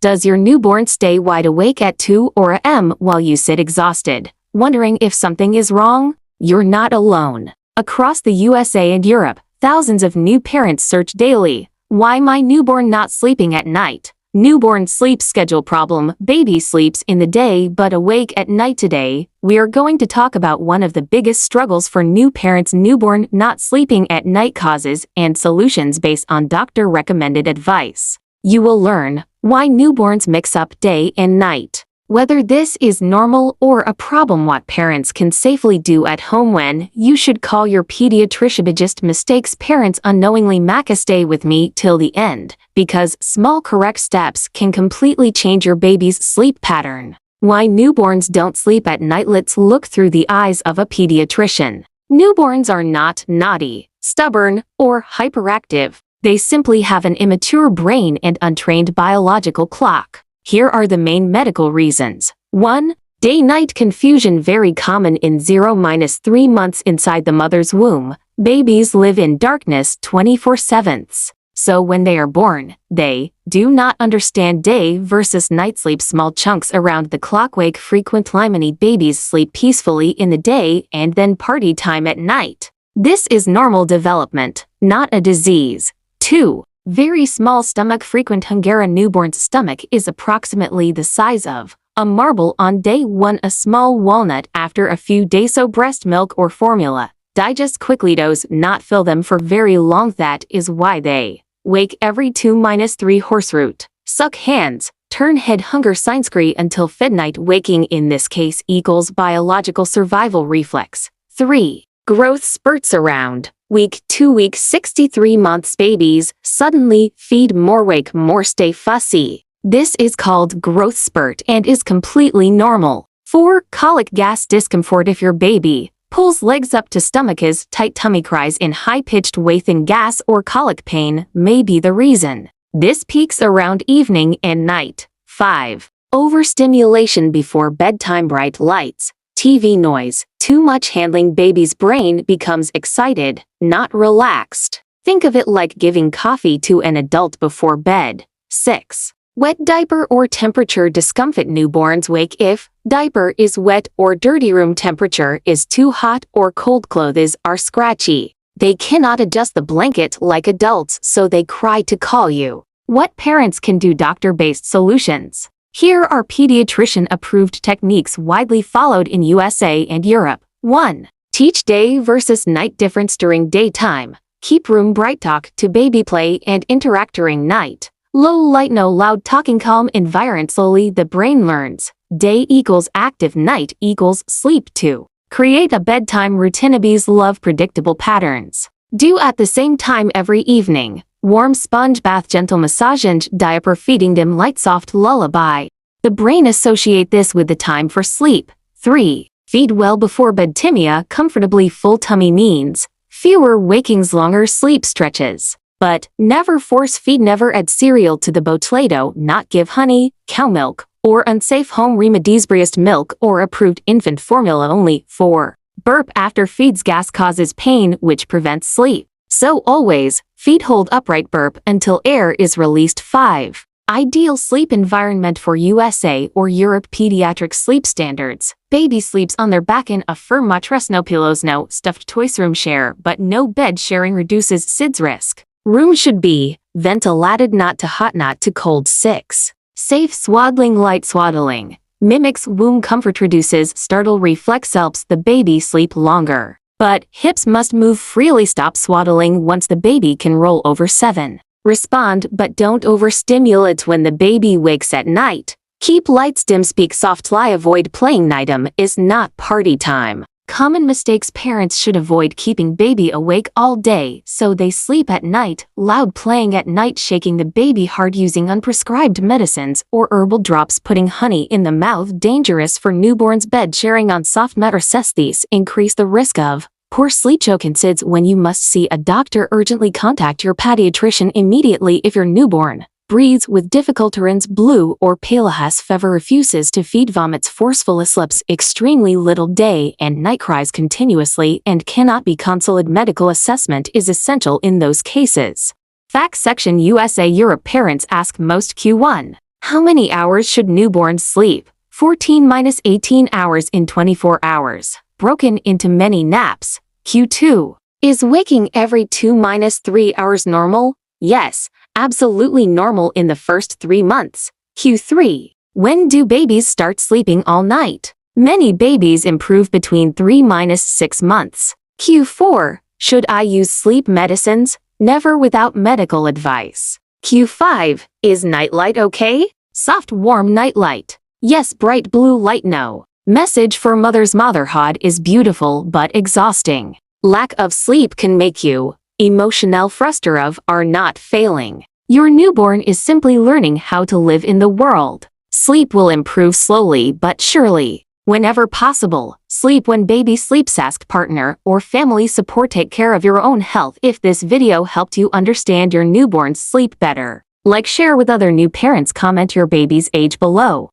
Does your newborn stay wide awake at 2 or a.m. while you sit exhausted, wondering if something is wrong? You're not alone. Across the USA and Europe, thousands of new parents search daily. Why my newborn not sleeping at night? Newborn sleep schedule problem. Baby sleeps in the day but awake at night. Today, we are going to talk about one of the biggest struggles for new parents: newborn not sleeping at night causes and solutions based on doctor-recommended advice. You will learn why newborns mix up day and night, whether this is normal or a problem, what parents can safely do at home, when you should call your pediatrician. Biggest mistakes parents unknowingly make. Stay with me till the end, because small correct steps can completely change your baby's sleep pattern. Why newborns don't sleep at night. Let's look through the eyes of a pediatrician. Newborns are not naughty, stubborn, or hyperactive. They simply have an immature brain and untrained biological clock. Here are the main medical reasons. 1. Day-night confusion, very common in 0-3 months inside the mother's womb. Babies live in darkness 24/7. So when they are born, they do not understand day versus night. Sleep small chunks around the clock. Wake frequently. Many babies sleep peacefully in the day and then party time at night. This is normal development, not a disease. 2. Very small stomach. Frequent hunger. A newborn's stomach is approximately the size of a marble on day 1, a small walnut after a few days. So breast milk or formula digest quickly, does not fill them for very long. That is why they wake every 2-3 horse route. Suck hands, turn head. Hunger signs scree until fed. Night waking in this case equals biological survival reflex. 3. Growth spurts around week 2, week 63 months. Babies suddenly feed more, wake more, stay fussy. This is called growth spurt and is completely normal. 4. Colic, gas, discomfort. If your baby pulls legs up to stomach is tight, tummy, cries in high-pitched way, thin gas or colic pain may be the reason. This peaks around evening and night. 5. Overstimulation before bedtime, bright lights, TV noise, too much handling. Baby's brain becomes excited, not relaxed. Think of it like giving coffee to an adult before bed. 6. Wet diaper or temperature discomfort. Newborns wake if diaper is wet or dirty, room temperature is too hot or cold, clothes are scratchy. They cannot adjust the blanket like adults, so they cry to call you. What parents can do. Doctor-based solutions. Here are pediatrician-approved techniques widely followed in USA and Europe. 1. Teach day versus night difference. During daytime, keep room bright. Talk to baby, play and interact. During night, low light, no loud talking, calm environment. Slowly the brain learns. Day equals active, night equals sleep. 2. Create a bedtime routine. Babies love predictable patterns. Do at the same time every evening. Warm sponge bath, gentle massage and diaper feeding, dim light, soft lullaby. The brain associate this with the time for sleep. 3. Feed well before bed. Timia, comfortably full tummy means fewer wakings, longer sleep stretches. But never force feed. Never add cereal to the botlado, not give honey, cow milk, or unsafe home remedies. Breast milk or approved infant formula only. 4. Burp after feeds, gas causes pain, which prevents sleep. So always feed hold upright, burp until air is released. 5. Ideal sleep environment for USA or Europe. Pediatric sleep standards. Baby sleeps on their back in a firm mattress. No pillows, no stuffed toys. Room share, but no bed sharing reduces SIDS risk. Room should be ventilated, not too hot, not too cold. 6. Safe swaddling. Light swaddling mimics womb comfort, reduces startle reflex, helps the baby sleep longer. But hips must move freely. Stop swaddling once the baby can roll over. 7. Respond but don't overstimulate when the baby wakes at night. Keep lights dim, speak softly, avoid playing. Nighttime is not party time. Common mistakes. Parents should avoid keeping baby awake all day so they sleep at night. Loud playing at night, shaking the baby hard, using unprescribed medicines or herbal drops, putting honey in the mouth, dangerous for newborns. Bed sharing on soft mattresses, these increase the risk of poor sleep. SIDS. When you must see a doctor, urgently contact your pediatrician immediately. If your newborn breathes with difficulty, blue or pale, has fever, refuses to feed, vomits forcefully, sleeps extremely little, day and night, cries continuously, and cannot be consulted, medical assessment is essential in those cases. Facts section. USA Europe. Parents ask most. Q1. How many hours should newborns sleep? 14 minus 18 hours in 24 hours, broken into many naps. Q2. Is waking every 2 minus 3 hours normal? Yes, absolutely normal in the first 3 months. Q3. When do babies start sleeping all night? Many babies improve between 3 minus 6 months. Q4. Should I use sleep medicines? Never without medical advice. Q5. Is nightlight okay? Soft warm nightlight. Yes, bright blue light no. Message for mother's motherhood is beautiful but exhausting. Lack of sleep can make you emotional frustrative or not failing. Your newborn is simply learning how to live in the world. Sleep will improve slowly but surely. Whenever possible, sleep when baby sleeps. Ask partner or family support. Take care of your own health. If this video helped you understand your newborn's sleep better, like, share with other new parents, comment your baby's age below.